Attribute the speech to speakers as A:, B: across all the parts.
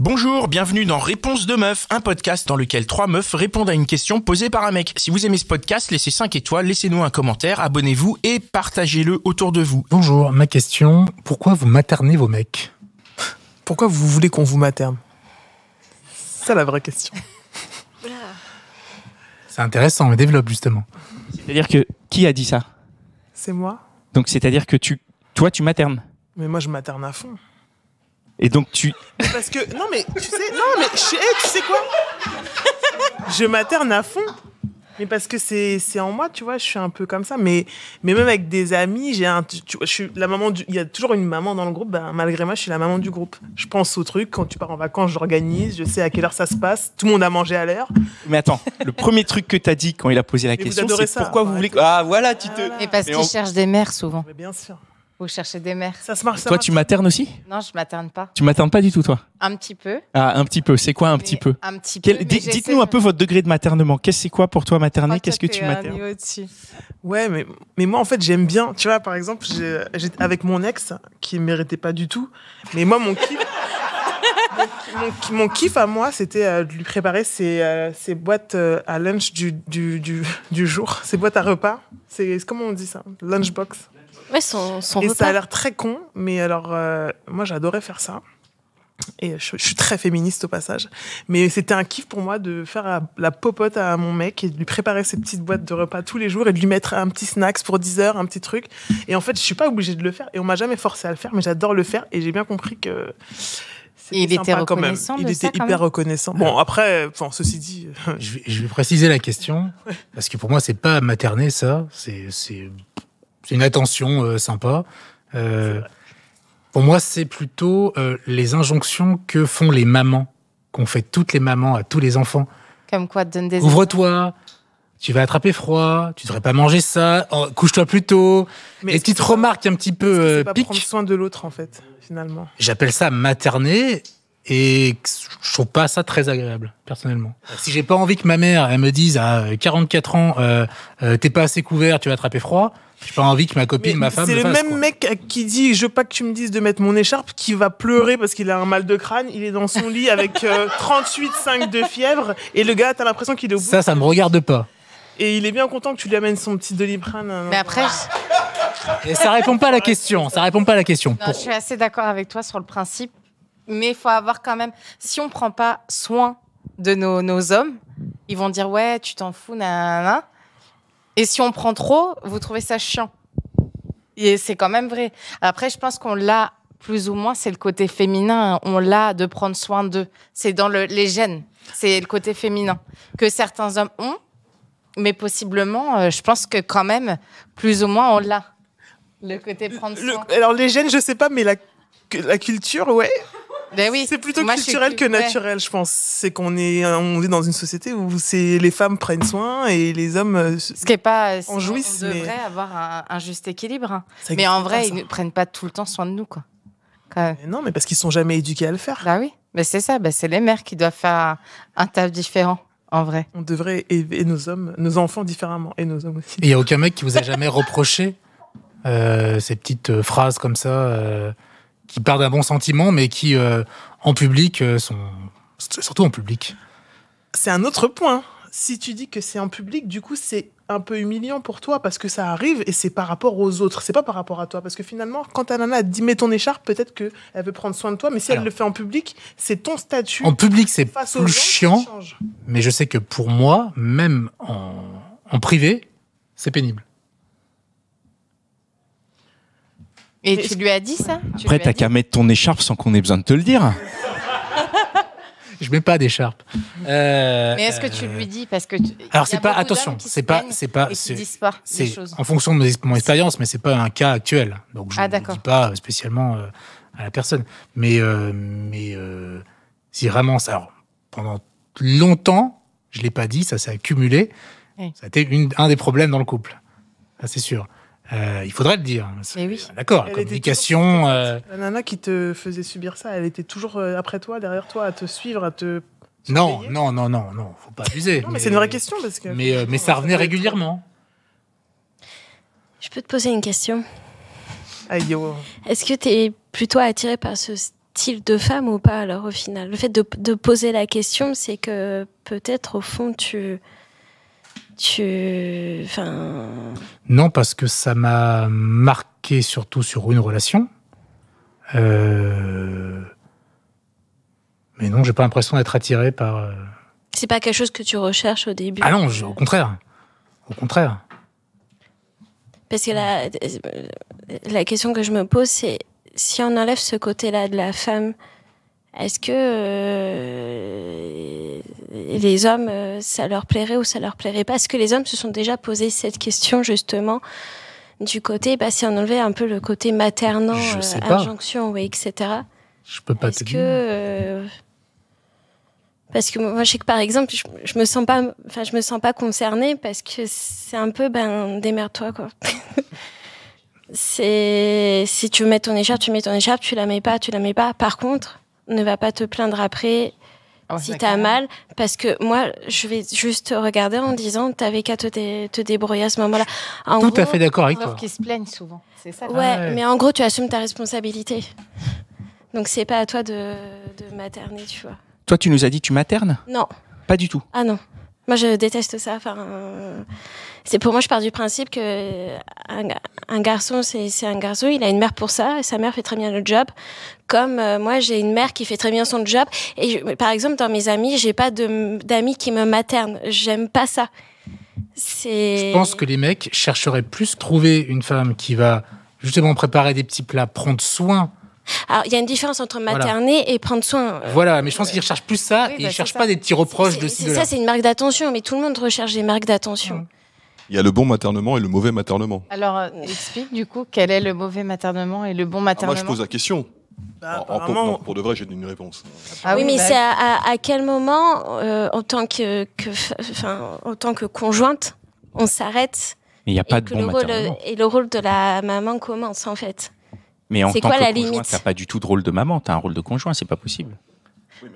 A: Bonjour, bienvenue dans Réponse de meuf, un podcast dans lequel 3 meufs répondent à une question posée par un mec. Si vous aimez ce podcast, laissez 5 étoiles, laissez-nous un commentaire, abonnez-vous et partagez-le autour de vous.
B: Bonjour, ma question, pourquoi vous maternez vos mecs ?
C: Pourquoi vous voulez qu'on vous materne ? C'est ça la vraie question.
B: C'est intéressant, mais développe justement.
D: C'est-à-dire que, qui a dit ça ?
C: C'est moi ?
D: Donc c'est-à-dire que toi tu maternes.
C: Mais moi je materne à fond.
D: Et donc tu...
C: Parce que, non mais tu sais quoi ? Je materne à fond. Mais parce que c'est en moi, tu vois, je suis un peu comme ça. Mais même avec des amis, je suis la maman il y a toujours une maman dans le groupe. Ben, malgré moi, je suis la maman du groupe. Je pense au truc. Quand tu pars en vacances, j'organise. Je sais à quelle heure ça se passe. Tout le monde a mangé à l'heure.
D: Mais attends, le premier truc que t'as dit quand il a posé la question, c'est
C: ça,
D: pourquoi vous voulez... Ah voilà, tu te...
E: Et parce qu'ils cherchent des mères souvent.
C: Mais bien sûr.
E: Vous cherchez des mères.
C: Ça se marche.
D: Toi, tu maternes aussi ?
E: Non, je materne pas.
D: Tu maternes pas du tout, toi ?
E: Un petit peu.
D: Ah, un petit peu. C'est quoi un petit peu ?
E: Un petit peu.
D: Dites-nous un peu votre degré de maternement. C'est quoi pour toi materner ? Qu'est-ce que tu maternes ?
C: Ouais, mais moi, en fait, j'aime bien. Tu vois, par exemple, j'étais avec mon ex, qui ne méritait pas du tout. Mais moi, mon kiff... mon kiff à moi, c'était de lui préparer ses boîtes à lunch du jour. Ses boîtes à repas. Comment on dit ça ? Lunchbox.
F: Ouais, son
C: et
F: repas.
C: Ça a l'air très con, mais alors, moi, j'adorais faire ça. Et je suis très féministe au passage. Mais c'était un kiff pour moi de faire la popote à mon mec et de lui préparer ses petites boîtes de repas tous les jours et de lui mettre un petit snacks pour 10 heures, un petit truc. Et en fait, je suis pas obligée de le faire. Et on m'a jamais forcé à le faire, mais j'adore le faire. Et j'ai bien compris que
E: et il était reconnaissant.
C: Il était hyper reconnaissant. Bon, après, ceci dit...
B: Je vais préciser la question, parce que pour moi, c'est pas materner, ça. C'est une attention sympa. Pour moi, c'est plutôt les injonctions que font les mamans, qu'ont fait toutes les mamans à tous les enfants.
E: Comme quoi, donne des...
B: Ouvre-toi, tu vas attraper froid, tu devrais pas manger ça, couche-toi plus tôt. Mais les petites remarques un petit peu
C: c'est pas
B: piques.
C: Prendre soin de l'autre, en fait, finalement.
B: J'appelle ça materner et je trouve pas ça très agréable, personnellement. Si j'ai pas envie que ma mère elle me dise à 44 ans, t'es pas assez couvert, tu vas attraper froid, j'ai pas envie que ma copine, ma femme
C: le
B: le fasse.
C: C'est le même mec qui dit je veux pas que tu me dises de mettre mon écharpe, qui va pleurer parce qu'il a un mal de crâne, il est dans son lit avec 38,5 de fièvre et le gars t'as l'impression qu'il est au bout.
B: Ça me regarde pas.
C: Et il est bien content que tu lui amènes son petit Doliprane.
E: Mais après...
B: Et ça répond pas à la question,
E: Non, je suis assez d'accord avec toi sur le principe, mais il faut avoir quand même... Si on prend pas soin de nos hommes, ils vont dire ouais, tu t'en fous, nanana. Et si on prend trop, vous trouvez ça chiant. Et c'est quand même vrai. Après, je pense qu'on l'a plus ou moins, c'est le côté féminin. On l'a de prendre soin d'eux. C'est dans les gènes. C'est le côté féminin que certains hommes ont, mais possiblement, je pense que quand même, plus ou moins, on l'a. Le côté prendre soin.
C: Alors les gènes, je sais pas, mais la culture, ouais.
E: Ben oui.
C: C'est plutôt culturel que naturel, je pense. C'est qu'on est dans une société où les femmes prennent soin et les hommes
E: ce qui est pas,
C: en jouissent.
E: On devrait avoir un juste équilibre. Mais en vrai, ils ne prennent pas tout le temps soin de nous, quoi.
C: Non, mais parce qu'ils sont jamais éduqués à le faire.
E: Bah oui, mais c'est ça. Bah c'est les mères qui doivent faire un taf différent, en vrai.
C: On devrait élever nos enfants différemment et nos hommes aussi.
B: Et il y a aucun mec qui vous a jamais reproché ces petites phrases comme ça qui partent d'un bon sentiment, mais qui, en public, sont... Surtout en public.
C: C'est un autre point. Si tu dis que c'est en public, du coup, c'est un peu humiliant pour toi, parce que ça arrive, et c'est par rapport aux autres. C'est pas par rapport à toi. Parce que finalement, quand ta nana dit « mets ton écharpe », peut-être qu'elle veut prendre soin de toi, mais si elle le fait en public, c'est ton statut.
B: En public, c'est plus chiant, mais je sais que pour moi, même en privé, c'est pénible.
E: Et tu lui as dit ça ?
D: Après, t'as qu'à mettre ton écharpe sans qu'on ait besoin de te le dire.
B: Je mets pas d'écharpe.
E: Mais est-ce que tu lui dis parce que
B: alors c'est pas attention, c'est pas en fonction de mon expérience, mais c'est pas un cas actuel. Donc je ne dis pas spécialement à la personne. Mais si vraiment ça, alors, pendant longtemps, je l'ai pas dit, ça s'est accumulé. Oui. Ça a été un des problèmes dans le couple. Ça c'est sûr. Il faudrait le dire.
E: Mais oui.
B: D'accord, la communication...
C: La nana qui te faisait subir ça, elle était toujours après toi, derrière toi, à te suivre, à te...
B: Non, faut pas abuser.
C: Non, mais c'est une vraie question. Parce que
B: mais ça revenait régulièrement.
F: Je peux te poser une question ?
C: Aïe, yo.
F: Est-ce que tu es plutôt attiré par ce style de femme ou pas, alors, au final? Le fait de poser la question, c'est que peut-être, au fond, enfin...
B: Non, parce que ça m'a marqué surtout sur une relation. Mais non, j'ai pas l'impression d'être attiré par...
F: C'est pas quelque chose que tu recherches au début?
B: Ah non, au contraire. Au contraire.
F: Parce que la question que je me pose, c'est si on enlève ce côté-là de la femme, est-ce que les hommes, ça leur plairait ou ça leur plairait pas? Est-ce que les hommes se sont déjà posé cette question, justement, du côté, si on enlevait un peu le côté maternant, injonction, oui, etc.
B: Je peux pas te dire.
F: Parce que moi, je sais que par exemple, je me sens pas concernée parce que c'est un peu, démerde-toi, quoi. Si tu veux mettre ton écharpe, tu mets ton écharpe, tu la mets pas. Par contre, ne va pas te plaindre après si t'as mal, parce que moi, je vais juste regarder en disant, t'avais qu'à te débrouiller à ce moment-là.
B: Tout à fait d'accord avec toi.
E: Sauf qu'ils se plaignent souvent, c'est ça.
F: Ouais, mais en gros, tu assumes ta responsabilité. Donc, c'est pas à toi de materner, tu vois.
D: Toi, tu nous as dit tu maternes?
F: Non.
D: Pas du tout.
F: Ah non. Moi, je déteste ça. Enfin, pour moi, je pars du principe que un garçon, c'est un garçon. Il a une mère pour ça. Et sa mère fait très bien le job. Comme moi, j'ai une mère qui fait très bien son job. Et par exemple, dans mes amis, j'ai pas d'amis qui me maternent. J'aime pas ça.
B: Je pense que les mecs chercheraient plus trouver une femme qui va justement préparer des petits plats, prendre soin.
F: Alors, il y a une différence entre materner et prendre soin.
B: Voilà, mais je pense qu'ils recherchent plus ça et ils cherchent pas des petits reproches de ci, de là.
F: Ça, c'est une marque d'attention, mais tout le monde recherche des marques d'attention.
G: Il y a le bon maternement et le mauvais maternement.
E: Alors, explique du coup, quel est le mauvais maternement et le bon maternement?
G: Moi, je pose la question. Pour de vrai, j'ai une réponse.
F: Ah oui, mais c'est à quel moment, en tant que conjointe, on s'arrête?
D: Mais il n'y a pas de bon maternement.
F: Et le rôle de la maman commence, en fait.
D: Mais en tant
F: quoi,
D: que conjoint, t'as pas du tout de rôle de maman, t'as un rôle de conjoint, c'est pas possible.
G: Oui,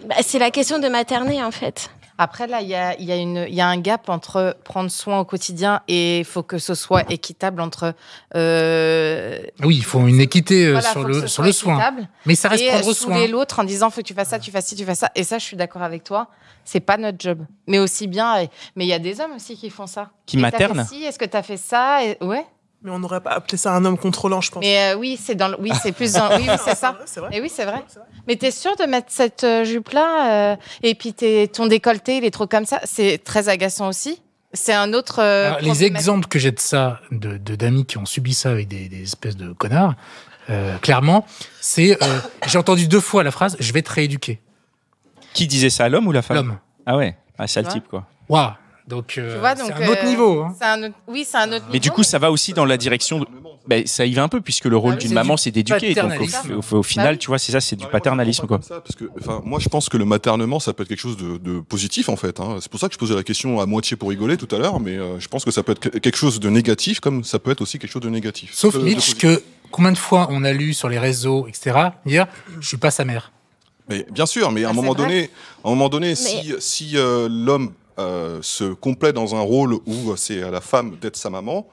G: mais
F: c'est la question de materner, en fait.
E: Après, là, il y a un gap entre prendre soin au quotidien et il faut que ce soit équitable entre...
B: Oui, il faut une équité sur le soin. Mais ça reste prendre soin.
E: Et l'autre en disant, faut que tu fasses ça, tu fasses ci, tu fasses ça. Et ça, je suis d'accord avec toi. C'est pas notre job. Mais aussi bien... Mais il y a des hommes aussi qui font ça.
D: Qui maternent.
E: Est-ce que tu as fait ça? Ouais.
C: Mais on n'aurait pas appelé ça un homme contrôlant, je pense.
E: Mais oui, c'est plus oui, c'est ça.
C: C'est vrai.
E: Et oui, c'est vrai. Mais t'es sûr de mettre cette jupe-là et puis ton décolleté, il est trop comme ça. C'est très agaçant aussi. C'est un autre.
B: Les exemples que j'ai de ça, d'amis qui ont subi ça avec des espèces de connards, clairement, c'est j'ai entendu 2 fois la phrase "je vais te rééduquer".
D: Qui disait ça, l'homme ou la femme?
B: L'homme.
D: Ah ouais, sale type quoi.
B: Waouh. Donc, c'est un autre niveau. Hein.
E: Oui, c'est un autre niveau.
D: Mais du coup, ça va aussi dans la direction. Ça y va un peu, puisque le rôle d'une maman, c'est d'éduquer. Donc, au final, tu vois, c'est ça, c'est du paternalisme, quoi.
G: Parce que, moi, je pense que le maternement, ça peut être quelque chose de positif, en fait. Hein. C'est pour ça que je posais la question à moitié pour rigoler tout à l'heure, mais je pense que ça peut être quelque chose de négatif, comme ça peut être aussi quelque chose de négatif.
B: Sauf, Mitch, que combien de fois on a lu sur les réseaux, etc., dire « je suis pas sa mère ».
G: Mais bien sûr, mais à un moment donné, si l'homme se complaît dans un rôle où c'est à la femme d'être sa maman,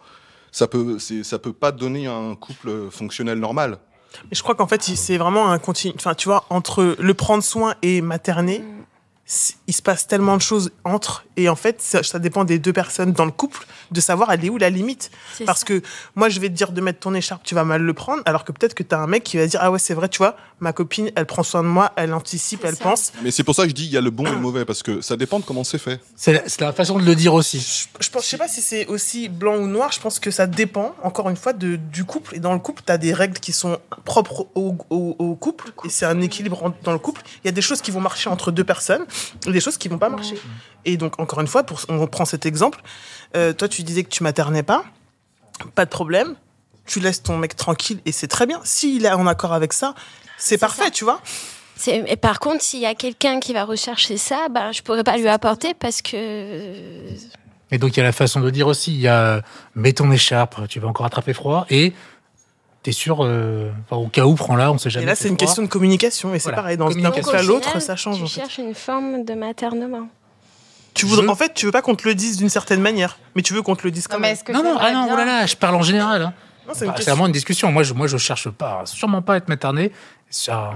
G: ça peut pas donner un couple fonctionnel normal.
C: Mais je crois qu'en fait, c'est vraiment un continu. Enfin, tu vois, entre le prendre soin et materner, il se passe tellement de choses entre. Et en fait, ça dépend des 2 personnes dans le couple de savoir elle est où la limite. Parce que moi, je vais te dire de mettre ton écharpe, tu vas mal le prendre, alors que peut-être que tu as un mec qui va dire ah ouais, c'est vrai, tu vois, ma copine, elle prend soin de moi, elle anticipe, elle pense.
G: Mais c'est pour ça que je dis il y a le bon et le mauvais, parce que ça dépend de comment c'est fait.
B: C'est la façon de le dire aussi.
C: Je sais pas si c'est aussi blanc ou noir, je pense que ça dépend, encore une fois, du couple. Et dans le couple, tu as des règles qui sont propres au couple, et c'est un équilibre dans le couple. Il y a des choses qui vont marcher entre 2 personnes, et des choses qui vont pas marcher. Et donc, encore une fois, on prend cet exemple. Toi, tu disais que tu maternais pas de problème. Tu laisses ton mec tranquille et c'est très bien. S'il est en accord avec ça, c'est parfait, tu vois.
F: Et par contre, s'il y a quelqu'un qui va rechercher ça, je pourrais pas lui apporter parce que...
B: Et donc, il y a la façon de dire aussi. Il y a mets ton écharpe, tu vas encore attraper froid et... T'es sûr, au cas où, prends-la, on sait jamais.
C: Et là, c'est une question de communication, et c'est pareil, d'un coup à l'autre, ça change.
F: Tu cherches une forme de maternement.
C: En fait, tu veux pas qu'on te le dise d'une certaine manière, mais tu veux qu'on te le dise quand même.
B: Non, oh là là, je parle en général. Hein.
C: Non,
B: c'est vraiment une discussion. Moi, je cherche pas, sûrement pas à être materné,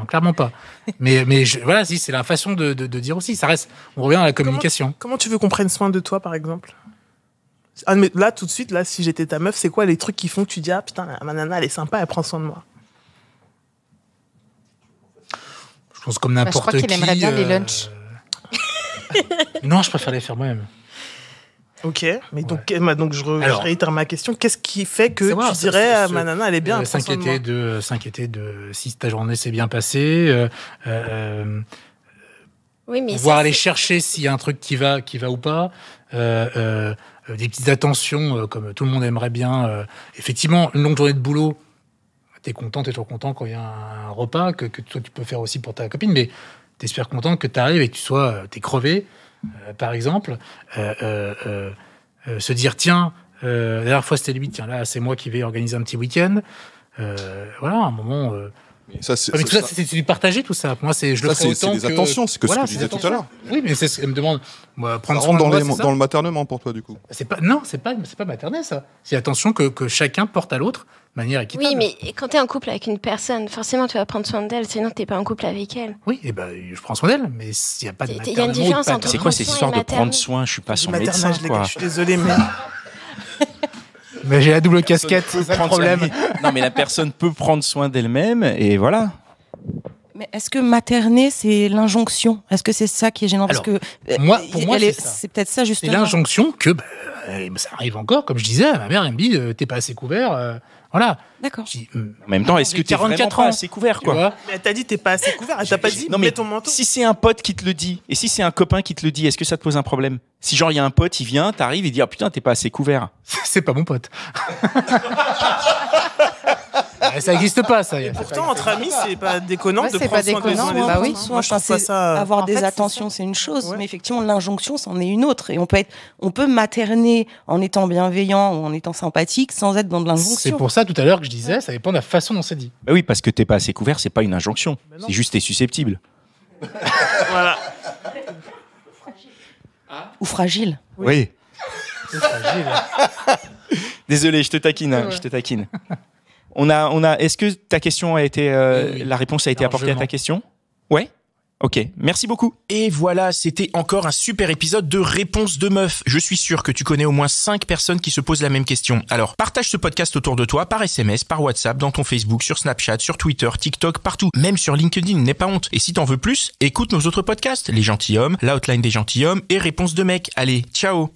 B: clairement pas. mais voilà, si c'est la façon de dire aussi. Ça reste. On revient à la communication.
C: Comment tu veux qu'on prenne soin de toi, par exemple? Mais là, tout de suite, là, si j'étais ta meuf, c'est quoi les trucs qui font que tu dis putain, ma nana, elle est sympa, elle prend soin de moi?
B: Je pense comme n'importe qui.
E: Je crois qu'il aimerait bien les lunchs.
B: Non, je préfère les faire moi-même.
C: Ok, mais donc je réitère ma question. Qu'est-ce qui fait que tu dirais ma nana, elle est bien?
B: S'inquiéter de si ta journée s'est bien passée.
F: Oui, mais
B: pouvoir aller chercher s'il y a un truc qui va ou pas. Des petites attentions comme tout le monde aimerait bien. Effectivement, une longue journée de boulot, t'es toujours content quand il y a un repas que toi tu peux faire aussi pour ta copine, mais t'es super content que t'arrives et que t'es crevé. Par exemple, se dire tiens, la dernière fois c'était lui, tiens là c'est moi qui vais organiser un petit week-end. Voilà, un moment. Mais tout ça, c'est du partager tout ça. Moi, je le fais autant
G: c'est des attentions, c'est ce que je disais tout à l'heure.
B: Oui, mais c'est ce qu'elle me demande. Moi, prendre
G: ça rentre dans le maternement pour toi du coup.
B: C'est pas maternel ça. C'est attention que chacun porte à l'autre de manière équitable.
F: Oui, mais quand t'es en couple avec une personne, forcément tu vas prendre soin d'elle, sinon t'es pas en couple avec elle.
B: Oui, et je prends soin d'elle, mais il n'y a pas de maternellement.
F: Il y a une différence entre
D: c'est quoi cette histoire de prendre soin? Je suis pas son médecin, quoi.
C: Je suis désolé, mais.
B: Mais j'ai la double casquette, c'est ça le problème.
D: Non, mais la personne peut prendre soin d'elle-même et voilà.
H: Mais est-ce que materner, c'est l'injonction? Est-ce que c'est ça qui est gênant?
B: Alors,
H: parce que
B: pour moi,
H: c'est peut-être ça justement.
B: C'est l'injonction que ça arrive encore, comme je disais, ma mère elle me dit t'es pas assez couvert, voilà.
H: D'accord.
D: En même temps, est-ce que t'es vraiment pas assez couvert, quoi?
C: Mais elle t'a dit t'es pas assez couvert, elle t'a pas dit mets ton manteau.
D: Si c'est un pote qui te le dit et si c'est un copain qui te le dit, est-ce que ça te pose un problème? Si genre il y a un pote, il vient, t'arrives et dit ah putain t'es pas assez couvert.
B: C'est pas mon pote. Ça n'existe pas, ça.
C: Pourtant, entre amis, c'est pas déconnant de prendre soin des uns.
H: Bah oui,
C: moi, je trouve pas ça.
H: Avoir des attentions, c'est une chose, mais effectivement, l'injonction, c'en est une autre. Et on peut materner en étant bienveillant ou en étant sympathique sans être dans de l'injonction.
B: C'est pour ça, tout à l'heure, que je disais, ça dépend de la façon dont c'est dit.
D: Bah oui, parce que t'es pas assez couvert, c'est pas une injonction. C'est juste t'es susceptible.
C: Voilà.
H: Ou fragile.
D: Oui. Fragile. Désolé, je te taquine, je te taquine. Est-ce que ta question a été, la réponse a été apportée à ta question? Ouais. Ok, merci beaucoup. Et voilà, c'était encore un super épisode de Réponse de Meuf. Je suis sûr que tu connais au moins 5 personnes qui se posent la même question. Alors, partage ce podcast autour de toi, par SMS, par WhatsApp, dans ton Facebook, sur Snapchat, sur Twitter, TikTok, partout. Même sur LinkedIn, n'aie pas honte. Et si t'en veux plus, écoute nos autres podcasts. Les Gentilshommes, l'Outline des Gentilshommes et Réponse de Mec. Allez, ciao!